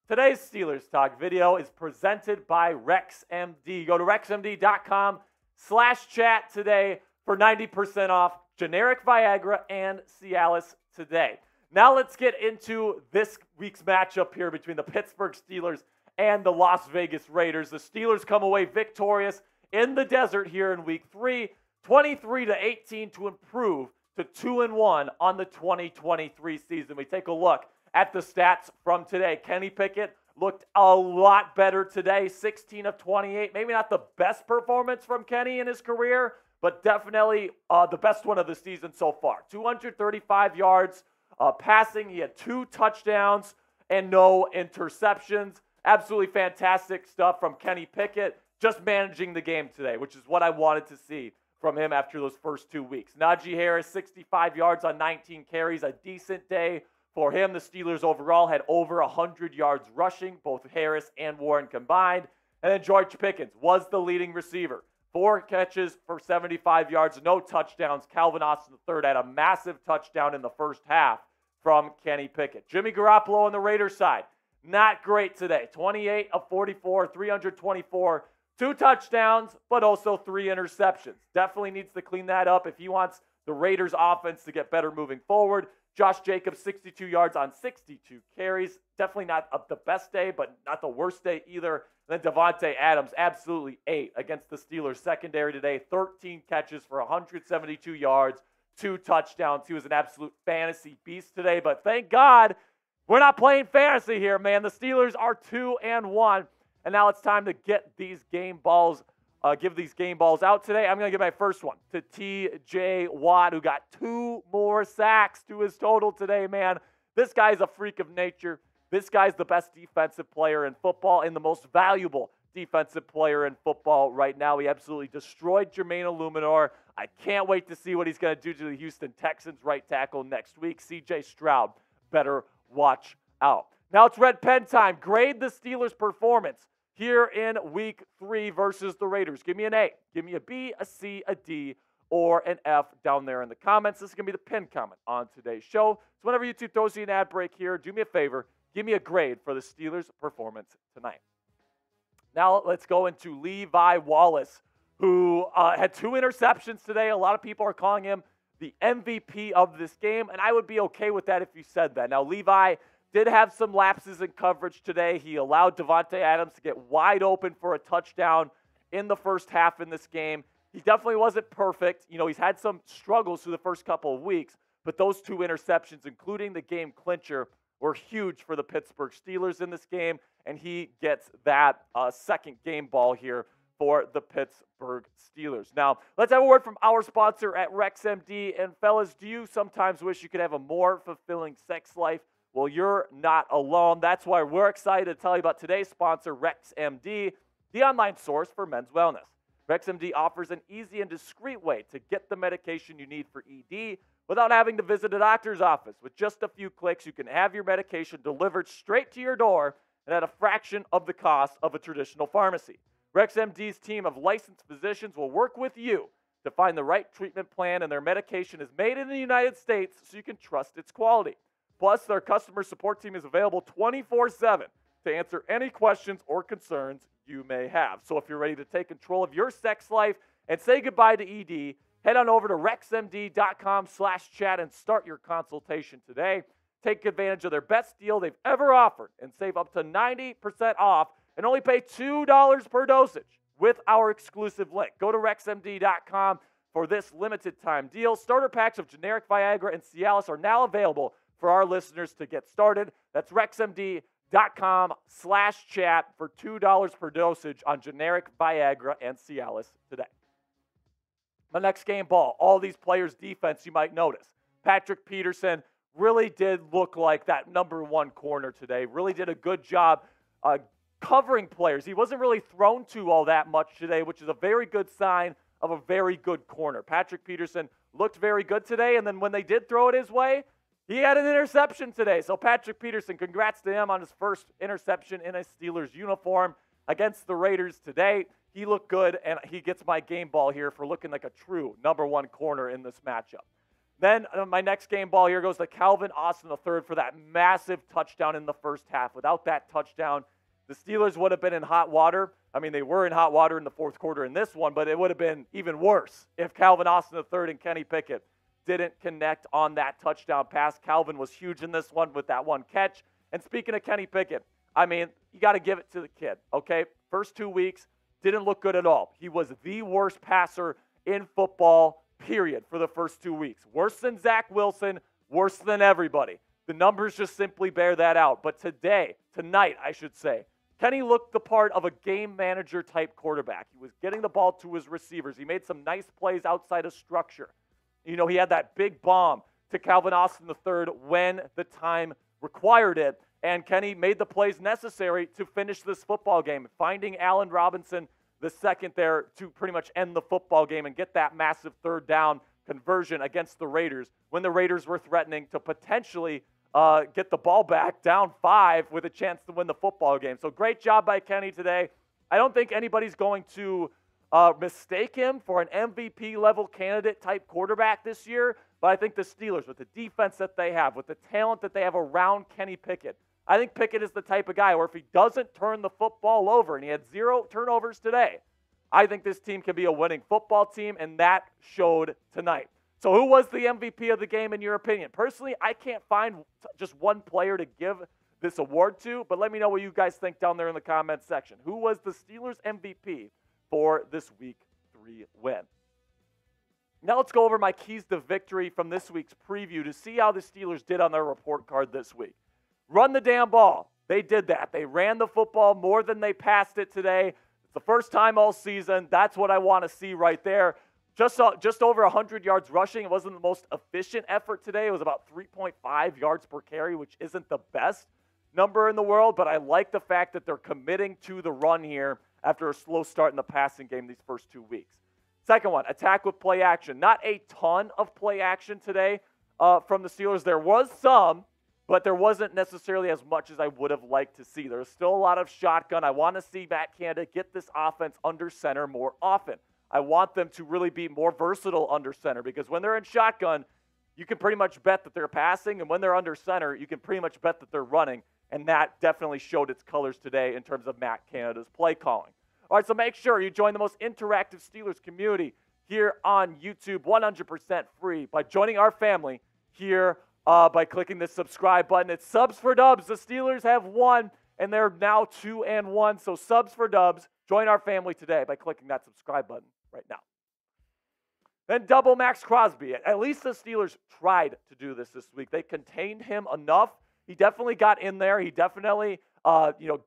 Today's Steelers Talk video is presented by RexMD. Go to rexmd.com/chat today for 90% off generic Viagra and Cialis today. Now let's get into this week's matchup here between the Pittsburgh Steelers and the Las Vegas Raiders. The Steelers come away victorious in the desert here in Week 3, 23-18 to improve to 2-1 on the 2023 season. We take a look at the stats from today. Kenny Pickett looked a lot better today, 16 of 28. Maybe not the best performance from Kenny in his career, but definitely the best one of the season so far. 235 yards passing. He had 2 touchdowns and no interceptions. Absolutely fantastic stuff from Kenny Pickett, just managing the game today, which is what I wanted to see from him after those first 2 weeks. Najee Harris, 65 yards on 19 carries, a decent day for him. The Steelers overall had over 100 yards rushing, both Harris and Warren combined. And then George Pickens was the leading receiver. 4 catches for 75 yards, no touchdowns. Calvin Austin III had a massive touchdown in the first half from Kenny Pickett. Jimmy Garoppolo on the Raiders side, not great today. 28 of 44, 324, 2 touchdowns, but also 3 interceptions. Definitely needs to clean that up if he wants the Raiders offense to get better moving forward. Josh Jacobs, 62 yards on 62 carries. Definitely not the best day, but not the worst day either. And then Davante Adams, absolutely 8 against the Steelers secondary today. 13 catches for 172 yards, 2 touchdowns. He was an absolute fantasy beast today, but thank God we're not playing fantasy here, man. The Steelers are 2-1, and now it's time to get these game balls give these game balls out today. I'm going to give my first one to T.J. Watt, who got 2 more sacks to his total today, man. This guy's a freak of nature. This guy's the best defensive player in football and the most valuable defensive player in football right now. He absolutely destroyed Jermaine Illuminor. I can't wait to see what he's going to do to the Houston Texans right tackle next week. C.J. Stroud better watch out. Now it's red pen time. Grade the Steelers' performance here in Week 3 versus the Raiders. Give me an A, give me a B, a C, a D, or an F down there in the comments. This is going to be the pinned comment on today's show. So whenever YouTube throws you an ad break here, do me a favor, give me a grade for the Steelers' performance tonight. Now let's go into Levi Wallace, who had 2 interceptions today. A lot of people are calling him the MVP of this game, and I would be okay with that if you said that. Now, Levi did have some lapses in coverage today. He allowed Davante Adams to get wide open for a touchdown in the first half in this game. He definitely wasn't perfect. You know, he's had some struggles through the first couple of weeks, but those 2 interceptions, including the game clincher, were huge for the Pittsburgh Steelers in this game, and he gets that second game ball here for the Pittsburgh Steelers. Now, let's have a word from our sponsor at RexMD. And fellas, do you sometimes wish you could have a more fulfilling sex life? Well, you're not alone. That's why we're excited to tell you about today's sponsor, RexMD, the online source for men's wellness. RexMD offers an easy and discreet way to get the medication you need for ED without having to visit a doctor's office. With just a few clicks, you can have your medication delivered straight to your door and at a fraction of the cost of a traditional pharmacy. RexMD's team of licensed physicians will work with you to find the right treatment plan, and their medication is made in the United States so you can trust its quality. Plus, their customer support team is available 24/7 to answer any questions or concerns you may have. So if you're ready to take control of your sex life and say goodbye to ED, head on over to rexmd.com/chat and start your consultation today. Take advantage of their best deal they've ever offered and save up to 90% off and only pay $2 per dosage with our exclusive link. Go to rexmd.com for this limited time deal. Starter packs of generic Viagra and Cialis are now available for our listeners to get started. That's rexmd.com/chat for $2 per dosage on generic Viagra and Cialis today. The next game ball, all these players' defense, you might notice. Patrick Peterson really did look like that number 1 corner today. Really did a good job covering players. He wasn't really thrown to all that much today, which is a very good sign of a very good corner. Patrick Peterson looked very good today, and then when they did throw it his way, he had an interception today. So Patrick Peterson, congrats to him on his first interception in a Steelers uniform against the Raiders today. He looked good, and he gets my game ball here for looking like a true number 1 corner in this matchup. Then my next game ball here goes to Calvin Austin III for that massive touchdown in the first half. Without that touchdown, the Steelers would have been in hot water. I mean, they were in hot water in the fourth quarter in this one, but it would have been even worse if Calvin Austin III and Kenny Pickett didn't connect on that touchdown pass. Calvin was huge in this one with that one catch. And speaking of Kenny Pickett, I mean, you got to give it to the kid, okay? First 2 weeks, didn't look good at all. He was the worst passer in football, period, for the first 2 weeks. Worse than Zach Wilson, worse than everybody. The numbers just simply bear that out. But tonight, I should say, Kenny looked the part of a game manager type quarterback. He was getting the ball to his receivers. He made some nice plays outside of structure. You know, he had that big bomb to Calvin Austin III when the time required it, and Kenny made the plays necessary to finish this football game, finding Allen Robinson the second there to pretty much end the football game and get that massive third down conversion against the Raiders when the Raiders were threatening to potentially get the ball back down 5 with a chance to win the football game. So great job by Kenny today. I don't think anybody's going to mistake him for an MVP level candidate type quarterback this year, but I think the Steelers, with the defense that they have, with the talent that they have around Kenny Pickett, I think Pickett is the type of guy where if he doesn't turn the football over, and he had 0 turnovers today, I think this team can be a winning football team, and that showed tonight. So who was the MVP of the game in your opinion? Personally, I can't find just one player to give this award to, but let me know what you guys think down there in the comments section. Who was the Steelers MVP for this Week 3 win? Now let's go over my keys to victory from this week's preview to see how the Steelers did on their report card this week. Run the damn ball. They did that. They ran the football more than they passed it today. It's the first time all season. That's what I want to see right there. Just over 100 yards rushing. It wasn't the most efficient effort today. It was about 3.5 yards per carry, which isn't the best number in the world, but I like the fact that they're committing to the run here after a slow start in the passing game these first 2 weeks. Second one, attack with play action. Not a ton of play action today from the Steelers. There was some, but there wasn't necessarily as much as I would have liked to see. There's still a lot of shotgun. I want to see Matt Canada get this offense under center more often. I want them to really be more versatile under center because when they're in shotgun, you can pretty much bet that they're passing, and when they're under center, you can pretty much bet that they're running, and that definitely showed its colors today in terms of Matt Canada's play calling. All right, so make sure you join the most interactive Steelers community here on YouTube, 100% free, by joining our family here by clicking the subscribe button. It's subs for dubs. The Steelers have won, and they're now 2-1. So subs for dubs. Join our family today by clicking that subscribe button right now. Then double Max Crosby. At least the Steelers tried to do this week. They contained him enough. He definitely got in there. He definitely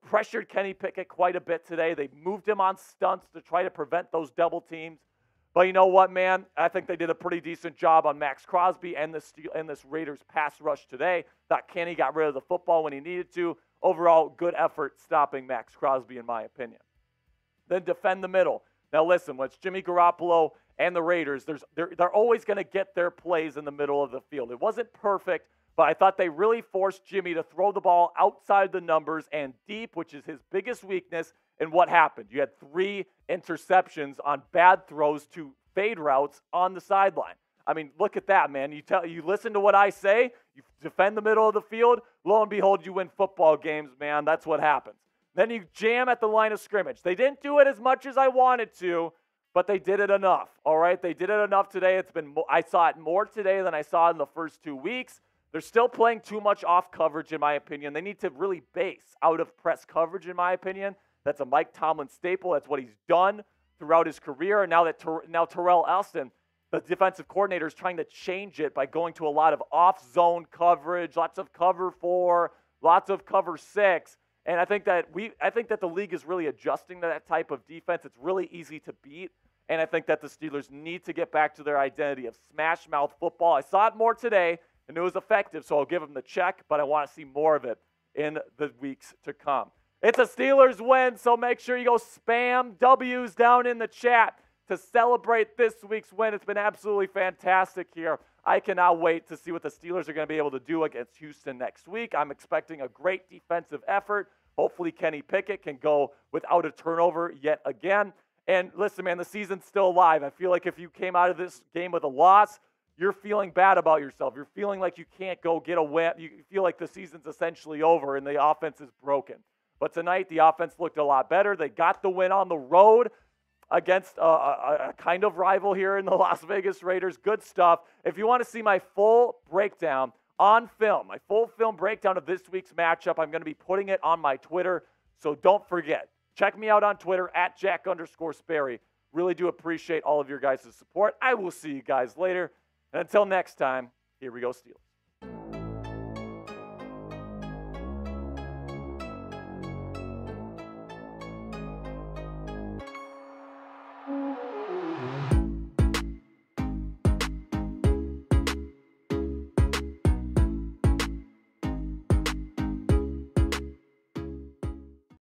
pressured Kenny Pickett quite a bit today. They moved him on stunts to try to prevent those double teams. But you know what, man? I think they did a pretty decent job on Max Crosby and this Raiders pass rush today. Thought Kenny got rid of the football when he needed to. Overall, good effort stopping Max Crosby, in my opinion. Then defend the middle. Now listen, when it's Jimmy Garoppolo and the Raiders, they're always going to get their plays in the middle of the field. It wasn't perfect, but I thought they really forced Jimmy to throw the ball outside the numbers and deep, which is his biggest weakness. And what happened? You had 3 interceptions on bad throws to fade routes on the sideline. I mean, look at that, man. You listen to what I say, you defend the middle of the field, lo and behold, you win football games, man. That's what happens. Then you jam at the line of scrimmage. They didn't do it as much as I wanted to, but they did it enough, all right? They did it enough today. I saw it more today than I saw in the first 2 weeks. They're still playing too much off coverage, in my opinion. They need to really base out of press coverage, in my opinion. That's a Mike Tomlin staple. That's what he's done throughout his career. And now Terrell Elston, the defensive coordinator, is trying to change it by going to a lot of off-zone coverage, lots of cover 4, lots of cover 6. And I think that the league is really adjusting to that type of defense. It's really easy to beat. And I think that the Steelers need to get back to their identity of smash mouth football. I saw it more today, and it was effective, so I'll give them the check, but I want to see more of it in the weeks to come. It's a Steelers win, so make sure you go spam W's down in the chat to celebrate this week's win. It's been absolutely fantastic here. I cannot wait to see what the Steelers are going to be able to do against Houston next week. I'm expecting a great defensive effort. Hopefully Kenny Pickett can go without a turnover yet again. And listen, man, the season's still alive. I feel like if you came out of this game with a loss, you're feeling bad about yourself. You're feeling like you can't go get a win. You feel like the season's essentially over and the offense is broken. But tonight, the offense looked a lot better. They got the win on the road against a kind of rival here in the Las Vegas Raiders. Good stuff. If you want to see my full breakdown on film, my full film breakdown of this week's matchup, I'm going to be putting it on my Twitter. So don't forget, check me out on Twitter at Jack_Sperry. Really do appreciate all of your guys' support. I will see you guys later. And until next time, here we go, Steelers.